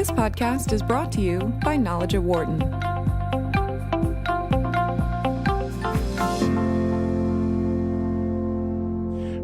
This podcast is brought to you by Knowledge at Wharton.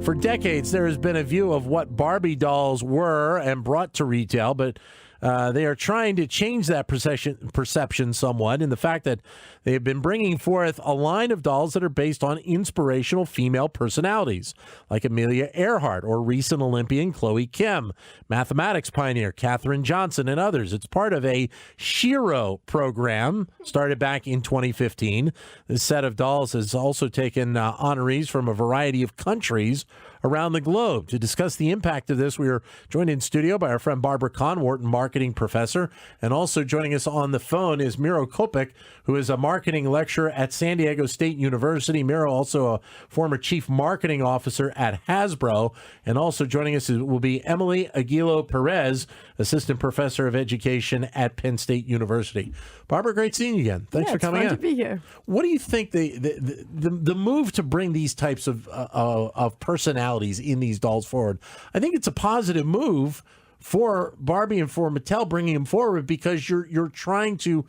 For decades, there has been a view of what Barbie dolls were and brought to retail, but they are trying to change that perception somewhat in the fact that they have been bringing forth a line of dolls that are based on inspirational female personalities, like Amelia Earhart or recent Olympian Chloe Kim, mathematics pioneer Katherine Johnson, and others. It's part of a Shiro program started back in 2015. This set of dolls has also taken honorees from a variety of countries around the globe. To discuss the impact of this, we are joined in studio by our friend Barbara Kahn, Wharton marketing professor, and also joining us on the phone is Miro Copic, who is a marketing lecturer at San Diego State University. Miro, also a former chief marketing officer at Hasbro, and also joining us will be Emily Aguilo Perez, assistant professor of education at Penn State University. Barbara, great seeing you again. Thanks for coming in. It's fun to be here. What do you think the move to bring these types of personalities in these dolls forward? I think it's a positive move for Barbie and for Mattel bringing them forward, because you're trying to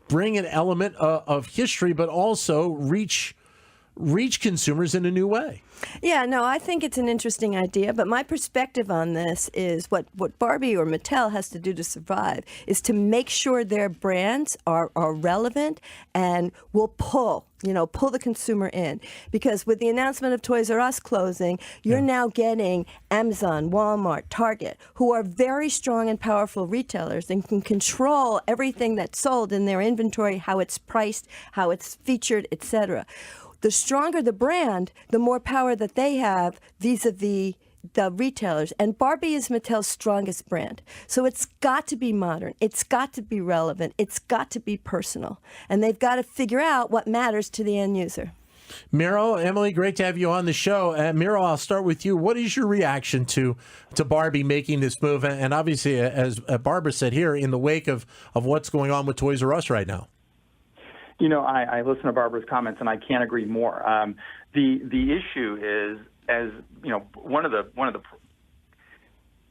bring an element of history, but also reach consumers in a new way. Yeah, no, I think it's an interesting idea, but my perspective on this is what Barbie or Mattel has to do to survive is to make sure their brands are relevant and will pull the consumer in. Because with the announcement of Toys R Us closing, you're now getting Amazon, Walmart, Target, who are very strong and powerful retailers and can control everything that's sold in their inventory, how it's priced, how it's featured, etc. The stronger the brand, the more power that they have vis-a-vis the retailers. And Barbie is Mattel's strongest brand. So it's got to be modern. It's got to be relevant. It's got to be personal. And they've got to figure out what matters to the end user. Miro, Emily, great to have you on the show. Miro, I'll start with you. What is your reaction to Barbie making this move? And obviously, as Barbara said here, in the wake of what's going on with Toys R Us right now. You know, I listen to Barbara's comments, and I can't agree more. The issue is, as you know,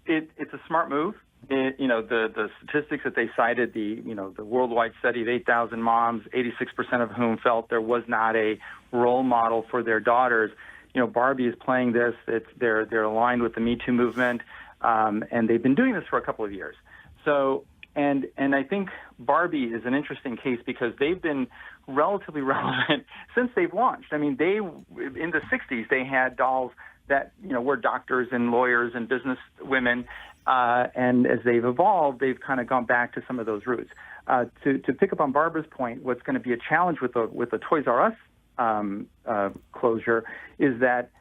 it's a smart move. The statistics that they cited, the worldwide study of 8,000 moms, 86% of whom felt there was not a role model for their daughters. You know, Barbie is playing this. They're aligned with the Me Too movement, and they've been doing this for a couple of years. So. And I think Barbie is an interesting case because they've been relatively relevant since they've launched. I mean, in the 60s, they had dolls that, were doctors and lawyers and business women. And as they've evolved, they've kind of gone back to some of those roots. To pick up on Barbara's point, what's going to be a challenge with the Toys R Us closure is that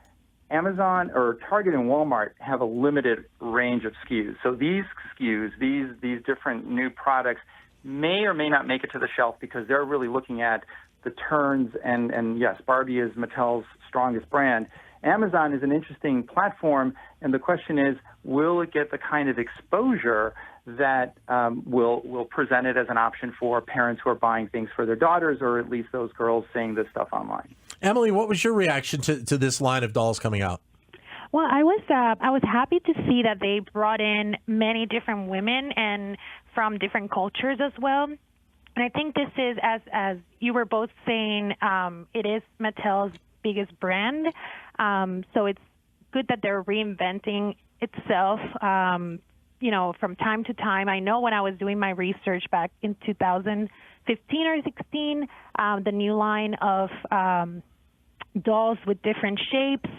Amazon or Target and Walmart have a limited range of SKUs. So these SKUs, these different new products may or may not make it to the shelf because they're really looking at the turns. And yes, Barbie is Mattel's strongest brand. Amazon is an interesting platform, and the question is, will it get the kind of exposure that will present it as an option for parents who are buying things for their daughters, or at least those girls seeing this stuff online? Emily, what was your reaction to this line of dolls coming out? Well, I was happy to see that they brought in many different women and from different cultures as well. And I think this is, as you were both saying, it is Mattel's biggest brand. So it's good that they're reinventing itself, from time to time. I know when I was doing my research back in 2015 or 16, the new line of dolls with different shapes,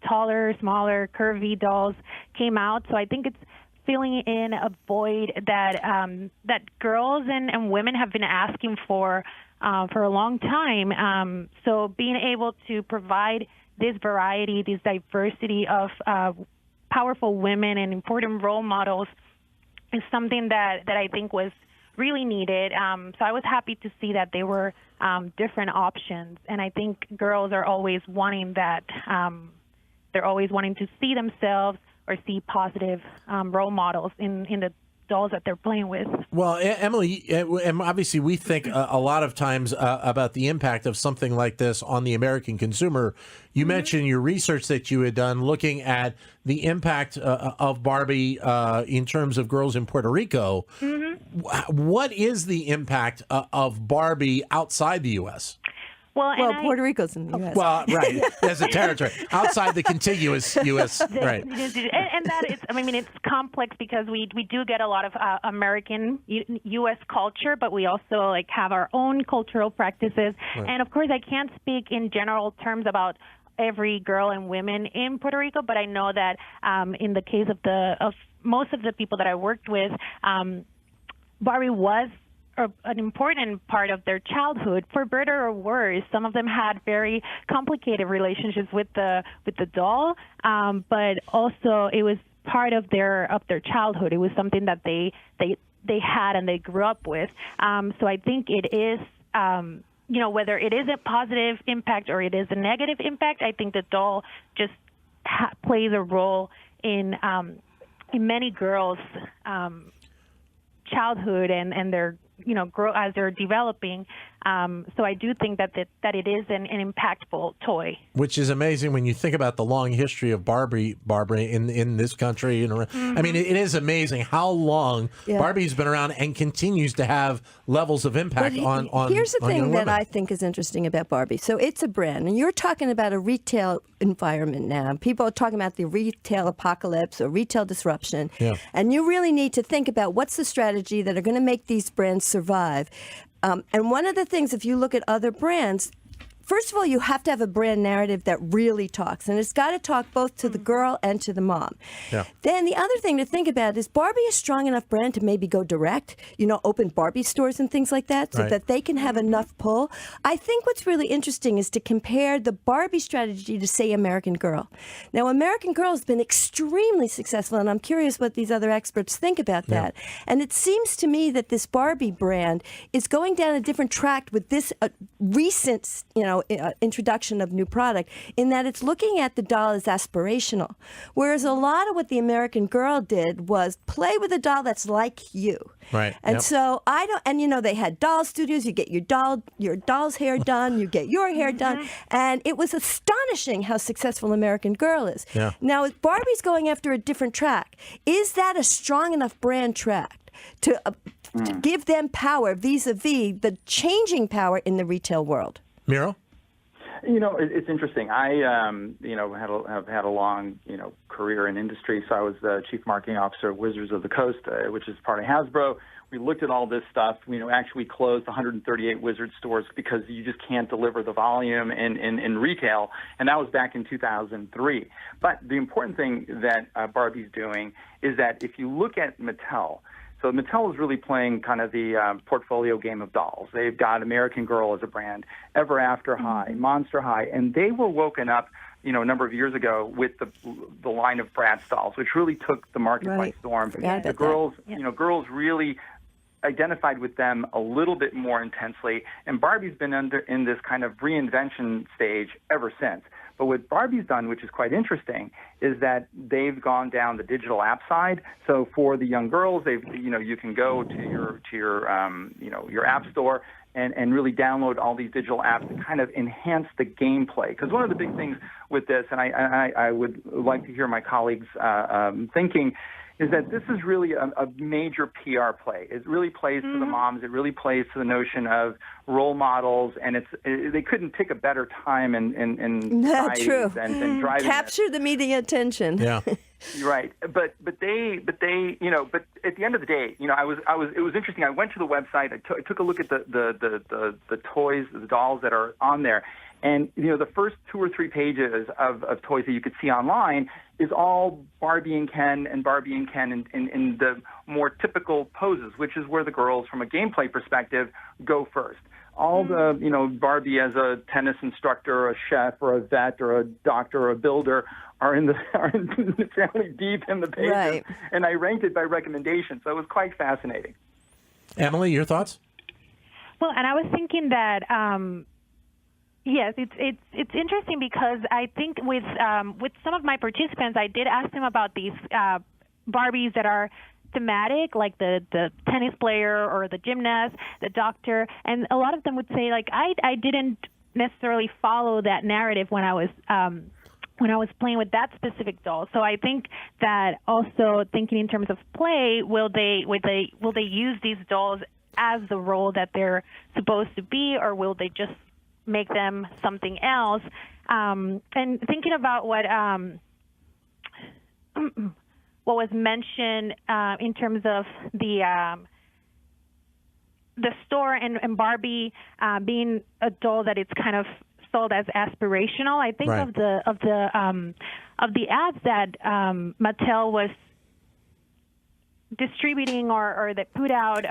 taller, smaller, curvy dolls came out. So I think it's filling in a void that girls and women have been asking for a long time. So being able to provide this variety, this diversity of powerful women and important role models is something that I think was really needed. So I was happy to see that there were different options. And I think girls are always wanting that. They're always wanting to see themselves or see positive role models in the dolls that they're playing with. Well, Emily, and obviously we think a lot of times about the impact of something like this on the American consumer. You mentioned your research that you had done looking at the impact of Barbie in terms of girls in Puerto Rico. what is the impact of Barbie outside the U.S.? Well, Puerto Rico's in the U.S. Well, right, as a territory outside the contiguous U.S. Right, and that is, I mean, it's complex because we do get a lot of American U.S. culture, but we also like have our own cultural practices. Right. And of course, I can't speak in general terms about every girl and women in Puerto Rico, but I know that in the case of most of the people that I worked with, Barbie was an important part of their childhood, for better or worse. Some of them had very complicated relationships with the doll, but also it was part of their childhood. It was something that they had and they grew up with. So I think it is, whether it is a positive impact or it is a negative impact, I think the doll just plays a role in many girls' childhood and their grow as they're developing. So I do think that it is an impactful toy. Which is amazing when you think about the long history of Barbie in this country. I mean, it is amazing how long Barbie's been around and continues to have levels of impact on Here's the thing young that women. I think is interesting about Barbie. So it's a brand, and you're talking about a retail environment now. People are talking about the retail apocalypse or retail disruption. Yeah. And you really need to think about what's the strategy that are going to make these brands survive. And one of the things, if you look at other brands, first of all, you have to have a brand narrative that really talks, and it's got to talk both to the girl and to the mom. Yeah. Then the other thing to think about is Barbie a strong enough brand to maybe go direct, open Barbie stores and things like that, so Right. that they can have enough pull. I think what's really interesting is to compare the Barbie strategy to, say, American Girl. Now, American Girl has been extremely successful, and I'm curious what these other experts think about that. And it seems to me that this Barbie brand is going down a different track with this recent, introduction of new product, in that it's looking at the doll as aspirational, whereas a lot of what the American Girl did was play with a doll that's like you. Right. And Yep. so they had doll studios. You get your doll's hair done, you get your hair done, and it was astonishing how successful American Girl is. Yeah. Now, if Barbie's going after a different track, is that a strong enough brand track to give them power vis-a-vis the changing power in the retail world? Miro? It's interesting. I, have had a long, career in industry. So I was the chief marketing officer of Wizards of the Coast, which is part of Hasbro. We looked at all this stuff. Actually closed 138 Wizard stores because you just can't deliver the volume in retail. And that was back in 2003. But the important thing that Barbie's doing is that if you look at Mattel, so Mattel is really playing kind of the portfolio game of dolls. They've got American Girl as a brand, Ever After High, Monster High, and they were woken up, a number of years ago with the line of Bratz dolls, which really took the market by storm. The girls, girls really identified with them a little bit more intensely, and Barbie's been in this kind of reinvention stage ever since. But what Barbie's done, which is quite interesting, is that they've gone down the digital app side. So for the young girls, you can go to your app store and really download all these digital apps to kind of enhance the gameplay. Because one of the big things with this, and I would like to hear my colleagues thinking, is that this is really a major PR play. It really plays to the moms. It really plays to the notion of role models, and they couldn't pick a better time and True. than driving Capture the media attention. Yeah. Right, but at the end of the day, it was interesting. I went to the website. I took a look at the toys, the dolls that are on there, and the first 2 or 3 pages of toys that you could see online is all Barbie and Ken in the more typical poses, which is where the girls, from a gameplay perspective, go first. All the, Barbie as a tennis instructor, or a chef, or a vet, or a doctor, or a builder are fairly deep in the pages. Right. And I ranked it by recommendation, so it was quite fascinating. Emily, your thoughts? Well, and I was thinking that yes, it's interesting because I think with some of my participants, I did ask them about these Barbies that are thematic, like the tennis player or the gymnast, the doctor, and a lot of them would say, like, I didn't necessarily follow that narrative when I was when I was playing with that specific doll. So I think that also thinking in terms of play, will they use these dolls as the role that they're supposed to be, or will they just make them something else? And thinking about what was mentioned in terms of the store and Barbie being a doll that it's kind of sold as aspirational. I think Right. of the ads that Mattel was distributing or that put out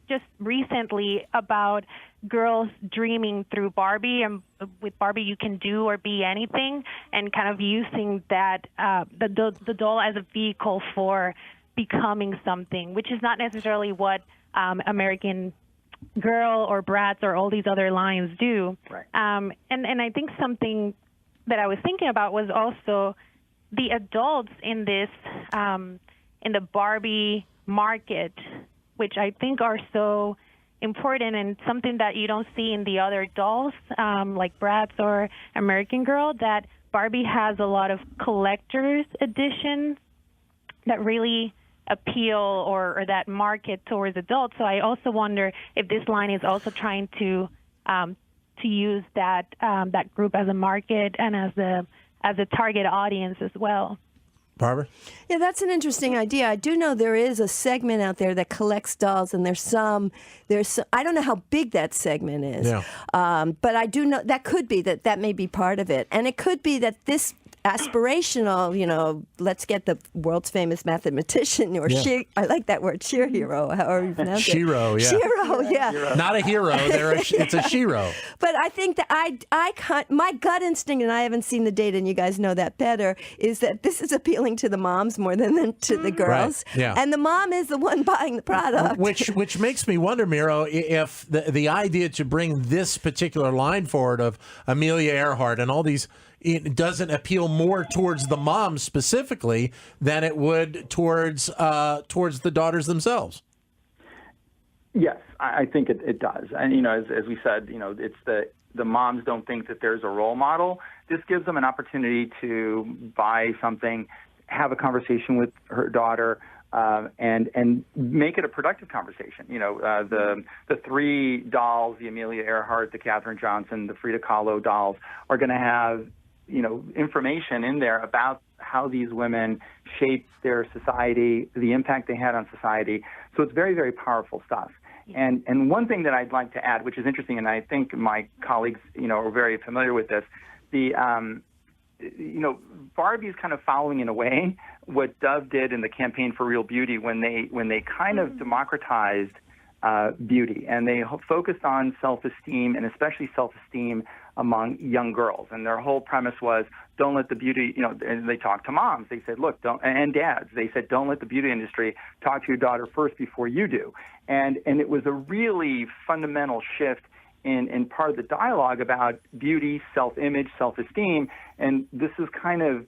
just recently about girls dreaming through Barbie, and with Barbie you can do or be anything, and kind of using that the doll as a vehicle for becoming something, which is not necessarily what American Girl or Bratz or all these other lines do. Right. And I think something that I was thinking about was also the adults in this in the Barbie market, which I think are so important and something that you don't see in the other dolls like Bratz or American Girl, that Barbie has a lot of collector's editions that really appeal or that market towards adults. So I also wonder if this line is also trying to use that group as a market and as a target audience as well. Barbara? Yeah, that's an interesting idea. I do know there is a segment out there that collects dolls, and there's some I don't know how big that segment is. Yeah. But I do know that could be that may be part of it. And it could be that this aspirational, let's get the world's famous mathematician, or I like that word, cheer hero, however you pronounce it. Shiro, yeah. Shiro, yeah. Not a hero. It's a Shiro. But I think that my gut instinct, and I haven't seen the data, and you guys know that better, is that this is appealing to the moms more than to the girls. Right, yeah. And the mom is the one buying the product. Which makes me wonder, Miro, if the idea to bring this particular line forward of Amelia Earhart and all these, it doesn't appeal more towards the moms specifically than it would towards the daughters themselves. Yes, I think it does. And, as we said, it's the moms don't think that there's a role model. This gives them an opportunity to buy something, have a conversation with her daughter, and make it a productive conversation. The three dolls, the Amelia Earhart, the Katherine Johnson, the Frida Kahlo dolls, are going to have information in there about how these women shaped their society, the impact they had on society. So it's very, very powerful stuff. And one thing that I'd like to add, which is interesting, and I think my colleagues, are very familiar with this, Barbie is kind of following in a way what Dove did in the Campaign for Real Beauty when they kind of democratized beauty, and they focused on self-esteem, and especially self-esteem among young girls. And their whole premise was, don't let the beauty, and they talked to moms. They said, look, and dads. They said, don't let the beauty industry talk to your daughter first before you do. And it was a really fundamental shift in part of the dialogue about beauty, self-image, self-esteem. And this is kind of,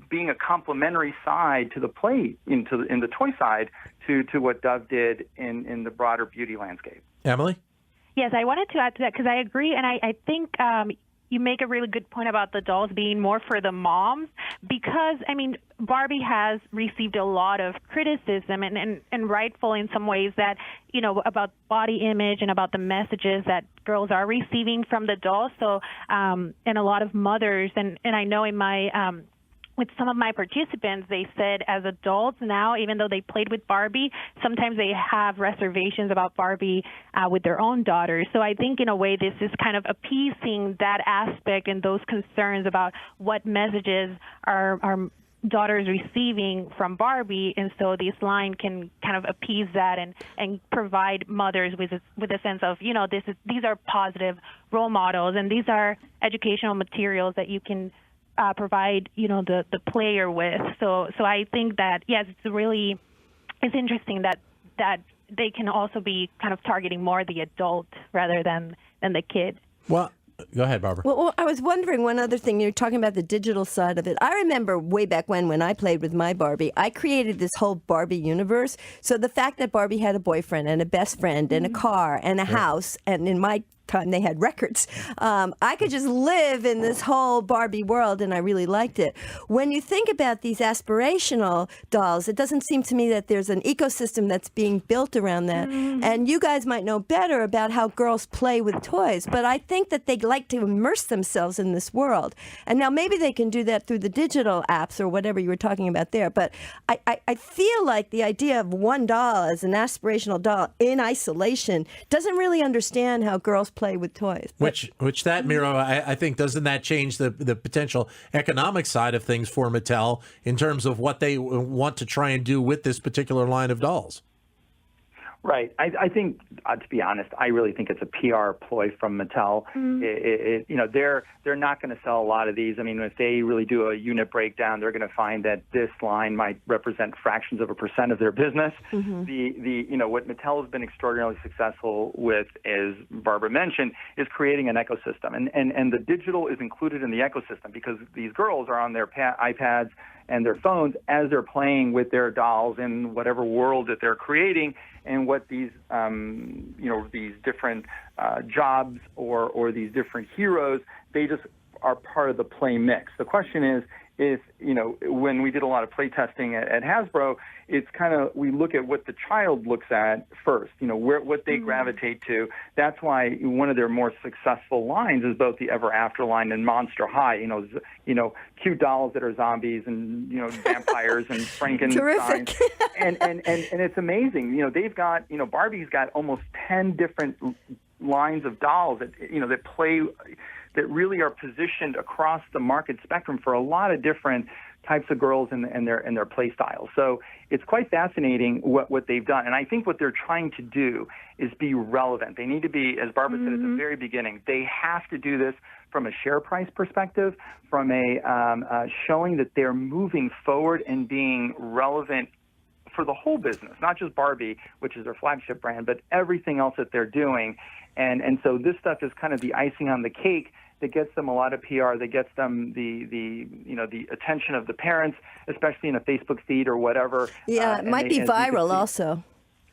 being a complementary side to the play, in the toy side, to what Dove did in the broader beauty landscape. Emily? Yes, I wanted to add to that because I agree, and I think you make a really good point about the dolls being more for the moms, because, Barbie has received a lot of criticism and rightful in some ways that, about body image and about the messages that girls are receiving from the dolls. So, and a lot of mothers, and I know in my with some of my participants, they said as adults now, even though they played with Barbie, sometimes they have reservations about Barbie with their own daughters. So I think in a way this is kind of appeasing that aspect and those concerns about what messages are daughters receiving from Barbie, and so this line can kind of appease that and provide mothers with a sense of, these are positive role models, and these are educational materials that you can provide, the player with. So I think that, yes, it's interesting that they can also be kind of targeting more the adult rather than the kid. Well, go ahead, Barbara. Well, I was wondering one other thing. You're talking about the digital side of it. I remember way back when I played with my Barbie, I created this whole Barbie universe. So the fact that Barbie had a boyfriend and a best friend and a car and a house, and in my time they had records. I could just live in this whole Barbie world, and I really liked it. When you think about these aspirational dolls, it doesn't seem to me that there's an ecosystem that's being built around that. And you guys might know better about how girls play with toys, but I think that they like to immerse themselves in this world. And now maybe they can do that through the digital apps or whatever you were talking about there. But I feel like the idea of one doll as an aspirational doll in isolation doesn't really understand how girls play with toys. Which that, Miro, I think, doesn't that change the potential economic side of things for Mattel in terms of what they want to try and do with this particular line of dolls? Right. I think, to be honest, I really think it's a PR ploy from Mattel. They're not going to sell a lot of these. I mean, if they really do a unit breakdown, they're going to find that this line might represent fractions of a % of their business. What Mattel has been extraordinarily successful with, as Barbara mentioned, is creating an ecosystem, and the digital is included in the ecosystem because these girls are on their iPads and their phones as they're playing with their dolls in whatever world that they're creating, and what these these different jobs or these different heroes, they just are part of the play mix. The question is, if when we did a lot of play testing at Hasbro, it's kind of, we look at what the child looks at first, what they gravitate to. That's why one of their more successful lines is both the Ever After line and Monster High. Cute dolls that are zombies and vampires and Frankenstein. Terrific. and it's amazing. They've got Barbie's got almost 10 different lines of dolls that play, that really are positioned across the market spectrum for a lot of different types of girls and their play styles. So it's quite fascinating what they've done. And I think what they're trying to do is be relevant. They need to be, as Barbara said at the very beginning, they have to do this from a share price perspective, from a showing that they're moving forward and being relevant for the whole business, not just Barbie, which is their flagship brand, but everything else that they're doing. And so this stuff is kind of the icing on the cake that gets them a lot of PR, that gets them the attention of the parents, especially in a Facebook feed or whatever. Yeah, it might be viral also.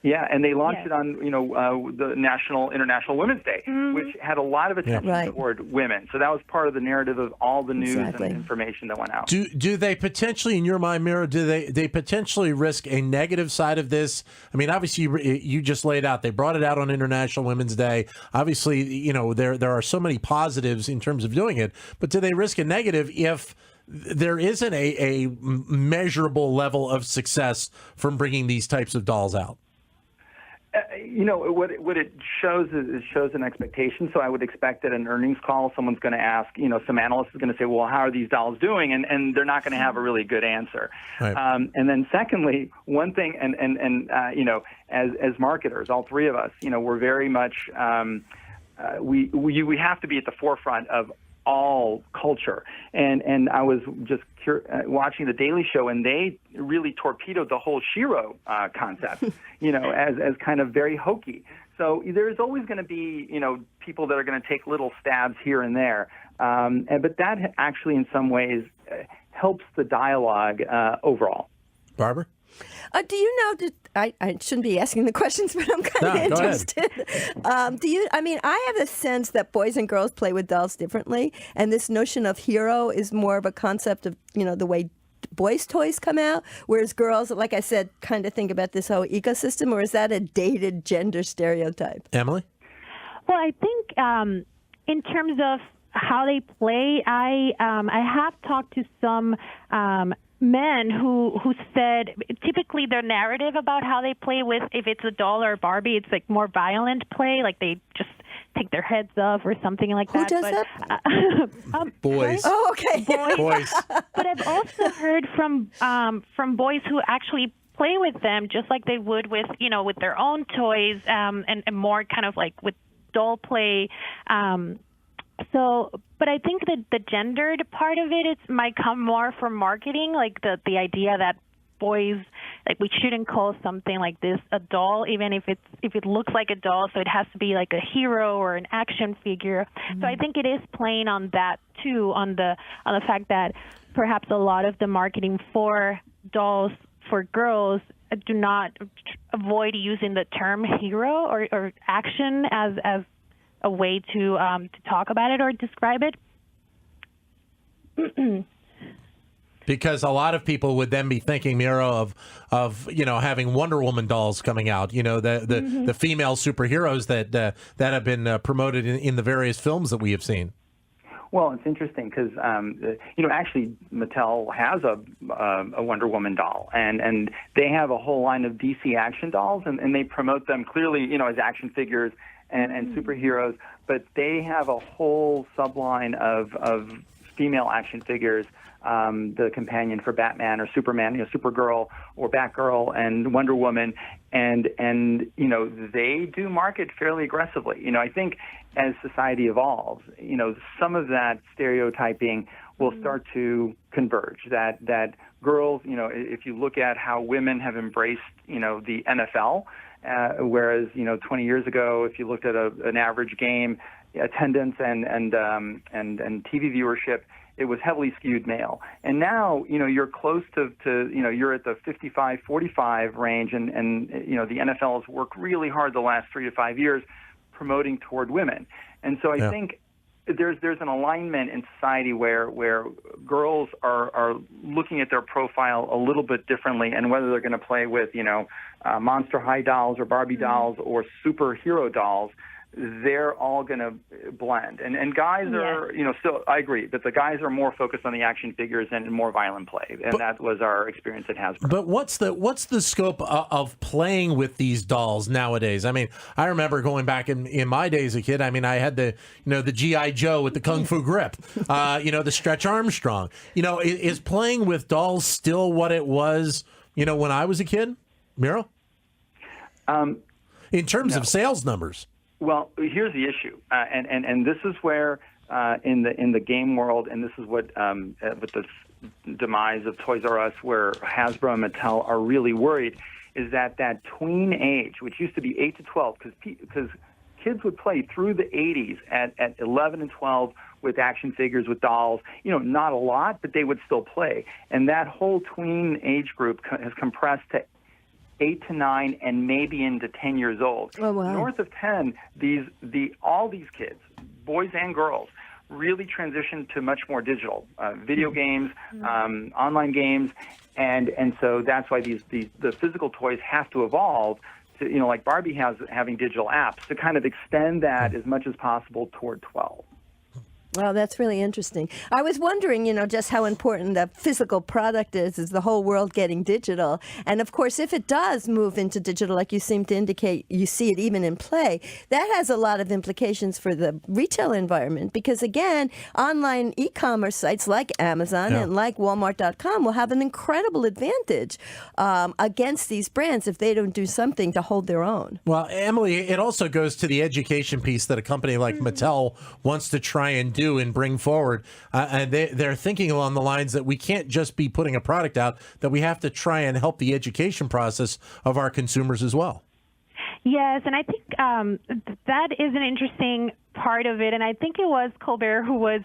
Yeah, and they launched it on, the International Women's Day, which had a lot of attention toward women. So that was part of the narrative of all the news and information that went out. Do they potentially, in your mind, Miro, do they potentially risk a negative side of this? I mean, obviously, you just laid out, they brought it out on International Women's Day. Obviously, there are so many positives in terms of doing it, but do they risk a negative if there isn't a measurable level of success from bringing these types of dolls out? What it shows is it shows an expectation. So I would expect at an earnings call, someone's going to ask, some analyst is going to say, well, how are these dolls doing? And they're not going to have a really good answer. Right. And then secondly, one thing, as marketers, all three of us, we're very much, we have to be at the forefront of all culture. And I was just watching the Daily Show, and they really torpedoed the whole Shiro concept, as kind of very hokey. So there's always going to be, people that are going to take little stabs here and there. But that actually, in some ways, helps the dialogue overall. Barbara? Do you know, I shouldn't be asking the questions, but I'm kind of interested. I have a sense that boys and girls play with dolls differently, and this notion of hero is more of a concept of, the way boys' toys come out, whereas girls, like I said, kind of think about this whole ecosystem, or is that a dated gender stereotype? Emily? Well, I think in terms of how they play, I have talked to some men who said typically their narrative about how they play with, if it's a doll or a Barbie, it's like more violent play, like they just take their heads off or something like that. Who does that? Boys. Oh, okay. Boys. But I've also heard from boys who actually play with them just like they would with their own toys, and more kind of like with doll play. But I think that the gendered part of it might come more from marketing, like the idea that boys, like, we shouldn't call something like this a doll, even if it looks like a doll, so it has to be like a hero or an action figure. So I think it is playing on that too, on the fact that perhaps a lot of the marketing for dolls for girls do not avoid using the term hero or action as a way to talk about it or describe it. Because a lot of people would then be thinking, Miro, of having Wonder Woman dolls coming out, the female superheroes that have been promoted in the various films that we have seen. Well, it's interesting because actually Mattel has a Wonder Woman doll, and they have a whole line of DC action dolls, and they promote them clearly, as action figures and superheroes. But they have a whole subline of female action figures. The companion for Batman or Superman, Supergirl or Batgirl and Wonder Woman, and they do market fairly aggressively. I think as society evolves, some of that stereotyping will start to converge. That girls, if you look at how women have embraced, the NFL, whereas 20 years ago, if you looked at an average game attendance and TV viewership, it was heavily skewed male. And now, you're close to you're at the 55-45 range, and the NFL has worked really hard the last 3 to 5 years promoting toward women. And so I think there's an alignment in society where girls are looking at their profile a little bit differently, and whether they're going to play with, Monster High dolls or Barbie dolls or superhero dolls, they're all going to blend. And guys are, still, I agree, that the guys are more focused on the action figures and more violent play. And that was our experience at Hasbro. But what's the scope of playing with these dolls nowadays? I mean, I remember going back in my days as a kid, I mean, I had the G.I. Joe with the Kung Fu grip, the Stretch Armstrong. Is playing with dolls still what it was, when I was a kid, Miro? In terms of sales numbers. Well, here's the issue, and this is where in the game world, and this is what with the demise of Toys R Us, where Hasbro and Mattel are really worried, is that tween age, which used to be 8 to 12, because kids would play through the 80s at 11 and 12 with action figures, with dolls, not a lot, but they would still play, and that whole tween age group has compressed to 8 to 9 and maybe into 10 years old. Oh, wow. North of 10, all these kids, boys and girls, really transitioned to much more digital video games, online games, and so that's why the physical toys have to evolve to, like Barbie having digital apps, to kind of extend that as much as possible toward 12. Well, that's really interesting. I was wondering, just how important the physical product is the whole world getting digital. And of course, if it does move into digital, like you seem to indicate, you see it even in play, that has a lot of implications for the retail environment. Because again, online e-commerce sites like Amazon and like Walmart.com will have an incredible advantage against these brands if they don't do something to hold their own. Well, Emily, it also goes to the education piece that a company like Mattel wants to try and do and bring forward. And they're thinking along the lines that we can't just be putting a product out, that we have to try and help the education process of our consumers as well. Yes, and I think that is an interesting part of it. And I think it was Colbert who was,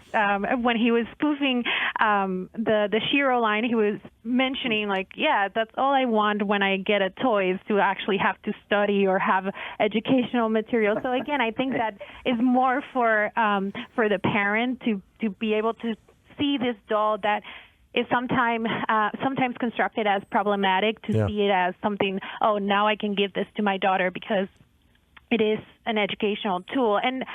when he was spoofing the Shiro line, he was mentioning, that's all I want when I get a toy, is to actually have to study or have educational material. So again, I think that is more for the parent to be able to see this doll that is sometimes constructed as problematic, to see it as something, now I can give this to my daughter because it is an educational tool. And